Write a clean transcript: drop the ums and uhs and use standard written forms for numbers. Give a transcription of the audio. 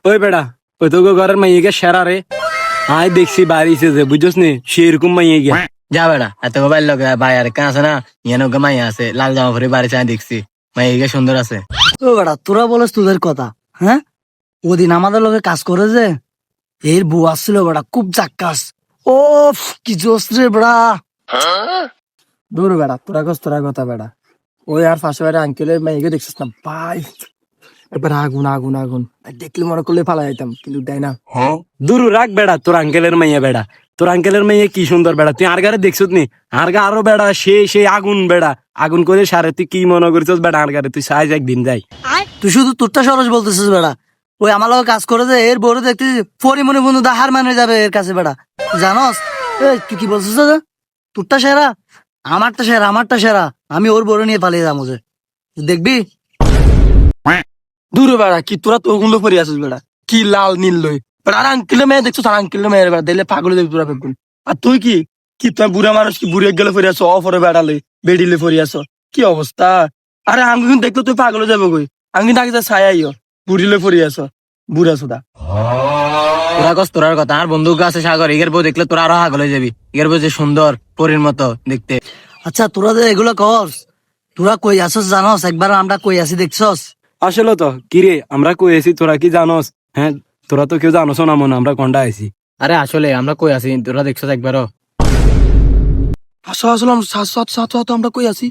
ওই বেড়া ওই তো ঘরের মাইয়েকে সেরা রে আয় দেখছি বাড়িছে যে বুঝছস নি সেরকম মাইয়ে গিয়া যা বেড়া এত মোবাইল লোক ভাই আর কেন আছে না ইয়ানো মাইয়া আছে লাল জামা পরে বাড়ি চাই দেখছি মাইয়া সুন্দর আছে। ও বেটা তোরা বলস তোদের কথা, হ্যাঁ ওদিন আমাদের লোকে কাজ করে যে এর বউ আসছিল বেটা খুব জাক্কাস। ও কি জোস রে বেড়া। দূর বেড়া তোরা কথা বেড়া। ওই আর পাশে বাড়ি আঙ্কেলের মেয়েকে দেখছিস না ভাই, এবার আগুন আগুন আগুন দেখলে মনে করলে ফালা যাইতাম, কিন্তু দেয় না। দূর রাখ বেড়া তোর আঙ্কেলের মাইয়া বেড়া, তোর আঙ্কেলের মাইয়া কি সুন্দর বেড়া, তুই আর গারে দেখছত নি আর গা আরো বেড়া সে আগুন বেড়া আগুন করে সারে তুই কি মনে করছিস বেড়া আর গারে তুই সাইজ একদিন যাই। তুই শুধু তোরটা সরস বলতেছিস বেড়া, ওই আমার লোক কাজ করে যে এর বড় দেখতেছিস পরিমণি বন্ধু দা হার মানে যাবে এর কাছে বেড়া, জানস? এই তুই কি বলছিস দাদা? তোরটা সেরা, আমারটা সেরা, আমি ওর বড় নিয়ে পালিয়ে যাবো যে, দেখবি? দূর বেড়া কি তোরা তো ওগুলো পরে আসিস বেড়া, কি লাল নীল লই বেড়া। আর আঙ্কেলের মেয়ে দেখছো, আর আঙ্কেলের মেয়ের বেড়া দেখলে পাগল দেখবি তোরা ফেলবি। আর তুই কি কি তুই বুড়া মানুষ কি বুড়ে গেলে ফিরে আসো, অফরে বেড়ালে বেডিলে ফিরে আসো, কি অবস্থা? আরে আমি কিন্তু দেখলে তুই পাগল যাবো কই, আমি কিন্তু আগে ছায়াইও বুড়িলে ফিরে আসো বুড়া সুদা। তোরা কস তোরার কথা আর বন্ধু আছে সাগর এগের বউ দেখলে তোরা আরো হাগল হয়ে যাবি, এগের বউ যে সুন্দর পরীর মতো দেখতে। আচ্ছা তোরা যে এগুলো কর, তোরা কই আসস জানস? একবার আমরা কই আসি দেখছস? আসলে তো কিরে আমরা কই আছি তোরা কি জানোস? হ্যাঁ তোরা তো কেউ জানোস না মনে আমরা কন্ডা আছি। আরে আসলে আমরা কই আছি তোরা দেখছো একবারও? আসো আসলে সাথে আমরা কই আছি।